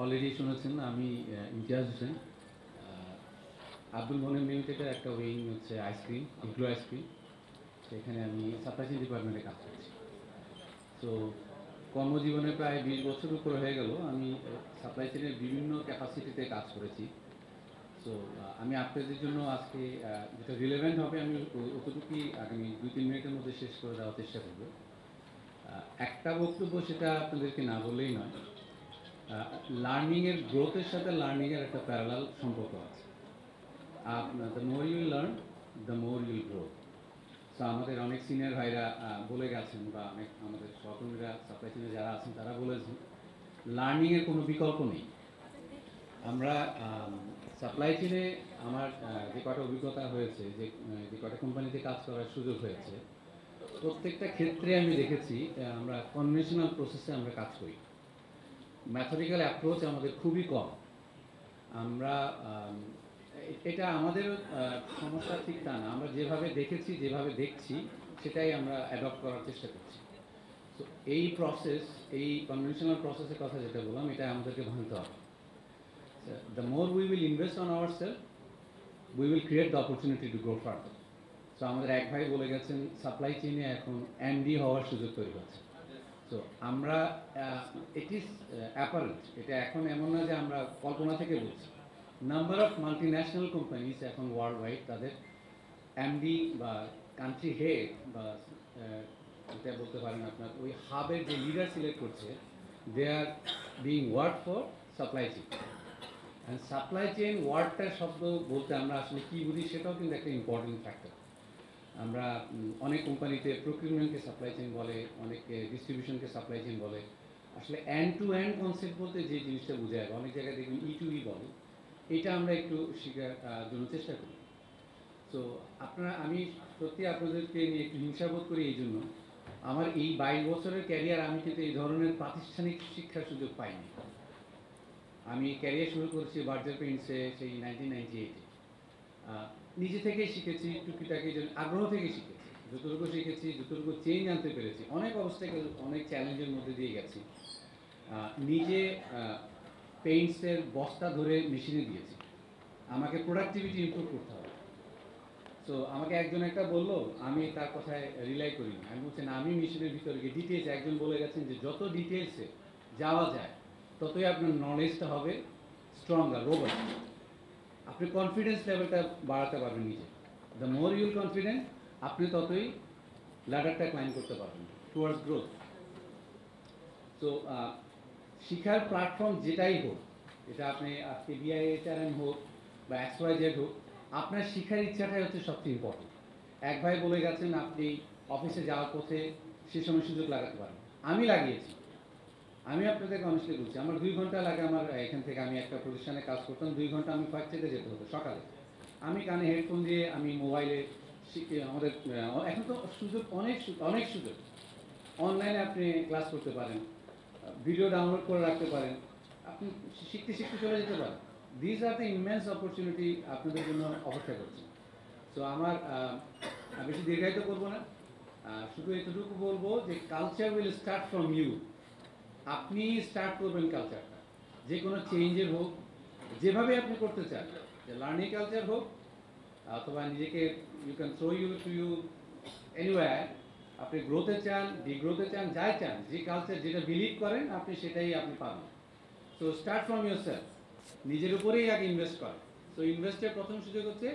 Already শুনেছেন আমি ইমতিয়াজ হোসেন। আব্দুল মনির লিমিটেডের একটা উইং হচ্ছে আইসক্রিম, ইগলো আইসক্রিম। সেখানে আমি সাপ্লাই চেইন ডিপার্টমেন্টে কাজ করছি। তো কর্মজীবনে প্রায় 20 বছর উপরে হয়ে গেল আমি সাপ্লাই চেইনের বিভিন্ন ক্যাপাসিটিতে কাজ করেছি। তো আমি আপনাদের জন্য আজকে যেটা রিলেভেন্ট হবে আমি অতটুকুই আগামী 2-3 মিনিটের মধ্যে শেষ করে দেওয়ার চেষ্টা করব। একটা বক্তব্য সেটা আপনাদেরকে না বললেই নয়। লার্নিংয়ের গ্রোথের সাথে লার্নিংয়ের একটা প্যারালাল সম্পর্ক আছে। The more you learn the more you'll grow. So আমাদের অনেক সিনিয়র ভাইরা বলে গেছেন বা অনেক আমাদের সহকর্মীরা সাপ্লাই চেইনে যারা আছেন তারা বলেছেন লার্নিংয়ের কোনো বিকল্প নেই। আমরা সাপ্লাই চেইনে আমার যে কটা অভিজ্ঞতা হয়েছে, যে কটা কোম্পানিতে কাজ করার সুযোগ হয়েছে, প্রত্যেকটা ক্ষেত্রে আমি দেখেছি আমরা কনভেনশনাল প্রসেসে আমরা কাজ করি। ম্যাথমেটিক্যাল অ্যাপ্রোচ আমাদের খুবই কম। আমরা এটা আমাদের সমস্যা ঠিক তা না, আমরা যেভাবে দেখেছি যেভাবে দেখছি সেটাই আমরা অ্যাডপ্ট করার চেষ্টা করছি। তো এই প্রসেস, এই কনভেনশনাল প্রসেসের কথা যেটা বললাম, এটা আমাদেরকে ভাঙতে হবে। The more we will invest on our self, we will create the opportunity to grow further. তো আমাদের এক ভাই বলে গেছেন সাপ্লাই চেইনে এখন এমডি হওয়ার সুযোগ তৈরি হচ্ছে। তো আমরা ইট ইজ অ্যাপারেন্ট, এটা এখন এমন না যে আমরা কল্পনা থেকে বলছি। নাম্বার অফ মাল্টিন্যাশনাল কোম্পানিজ এখন ওয়ার্ল্ড ওয়াইড তাদের এমডি বা কান্ট্রি হেড বা এটা বলতে পারেন আপনার ওই হাবের যে লিডার সিলেক্ট করছে, they are being work for supply chain. And supply chain ওয়ার্ডটার শব্দ বলতে আমরা আসলে কী বুঝি সেটাও কিন্তু একটা ইম্পর্টেন্ট ফ্যাক্টর। আমরা অনেক কোম্পানিতে প্রকিউরমেন্টকে সাপ্লাই চেইন বলে, অনেকে ডিস্ট্রিবিউশনকে সাপ্লাই চেইন বলে। আসলে এন্ড টু এন্ড কনসেপ্ট বলতে যে জিনিসটা বোঝায়, অনেক জায়গায় দেখবেন ই টু ই বলে, এটা আমরা একটু শেখার জন্য চেষ্টা করি। তো আমি সত্যি আপনাদেরকে নিয়ে একটু হিংসাবোধ করি এই জন্য, আমার এই 22 বছরের ক্যারিয়ার আমি কিন্তু এই ধরনের প্রাতিষ্ঠানিক শিক্ষার সুযোগ পাইনি। আমি ক্যারিয়ার শুরু করেছি বার্জার পেইন্টসে সেই 1998-এ। নিজে থেকেই শিখেছি, টুকিটাকি আগ্রহ থেকে শিখেছি, যতটুকু শিখেছি, যতটুকু চেঞ্জ আনতে পেরেছি, অনেক অবস্থাকেল, অনেক চ্যালেঞ্জের মধ্যে দিয়ে গেছি। নিজে পেইন্টসের বস্তা ধরে মেশিনে দিয়েছি, আমাকে প্রোডাক্টিভিটি ইমপ্রুভ করতে হবে। তো আমাকে একজন একটা বললো, আমি তার কথায় রিলাই করি না, আমি বলছি না, আমি মেশিনের ভিতরে গিয়ে ডিটেলস, একজন বলে গেছেন যে যত ডিটেলসে যাওয়া যায় ততই আপনার নলেজটা হবে স্ট্রঙ্গার, রোবাস্ট। আপনি কনফিডেন্স লেভেলটা বাড়াতে পারবেন নিজে। দ্য মোর ইউল কনফিডেন্ট, আপনি ততই ল্যাডারটা ক্লাইম করতে পারবেন টুয়ার্ডস গ্রোথ। তো শিক্ষার প্ল্যাটফর্ম যেটাই হোক, এটা আপনি আজকে BIHRM হোক বা XYZ হোক, আপনার শিক্ষার ইচ্ছাটাই হচ্ছে সবচেয়ে ইম্পর্টেন্ট। এক ভাই বলে গেছেন আপনি অফিসে যাওয়ার পথে সে সময় সুযোগ লাগাতে পারেন। আমি লাগিয়েছি। আমি আপনাদেরকে অনেস্টলি বলছি, আমার 2 ঘন্টা লাগে। আমার এখান থেকে, আমি একটা প্রতিষ্ঠানে কাজ করতাম, 2 ঘন্টা আমি ফ্যাক্টরিতে যেতে হতো সকালে। আমি কানে হেডফোন দিয়ে আমি মোবাইলে শিখে, আমাদের এখন তো সুযোগ অনেক সুযোগ, অনলাইনে আপনি ক্লাস করতে পারেন, ভিডিও ডাউনলোড করে রাখতে পারেন, আপনি শিখতে শিখতে চলে যেতে পারেন। This are the immense opportunity আপনাদের জন্য অপেক্ষা করছে। তো আমার বেশি দীর্ঘায়িত করবো না, শুধু এতটুকু বলবো যে culture will start from you. আপনি স্টার্ট করবেন কালচারটা, যে কোনো চেঞ্জের হোক, যেভাবে আপনি করতে চান, যে লার্নিং কালচার হোক অথবা নিজেকে you can throw you to you anywhere. আপনি গ্রোথে চান, ডিগ্রোথে চান, যাই চান, যে কালচার যেটা বিলিভ করেন আপনি সেটাই আপনি পাবেন। So start from your self, নিজের উপরেই আগে ইনভেস্ট করেন। সো ইনভেস্টের প্রথম সুযোগ হচ্ছে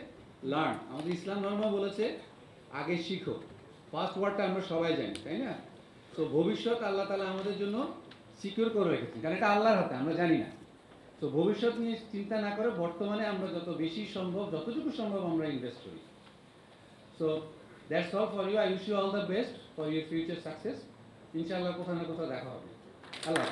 লার্ন। আমাদের ইসলাম ধর্ম বলেছে আগে শিখো। ফার্স্ট ওয়ার্ডটা আমরা সবাই জানি, তাই না? তো ভবিষ্যৎ আল্লাহ তাআলা আমাদের জন্য সিকিউর করে রেখেছেন, কারণ এটা আল্লাহর হাতে, আমরা জানি না। তো ভবিষ্যৎ নিয়ে চিন্তা না করে বর্তমানে আমরা যত বেশি সম্ভব, যতটুকু সম্ভব আমরা ইনভেস্ট করি। So that's all for you. I wish you all the best for your future success. ইনশাআল্লাহ কোথাও না কোথাও দেখা হবে। আল্লাহ।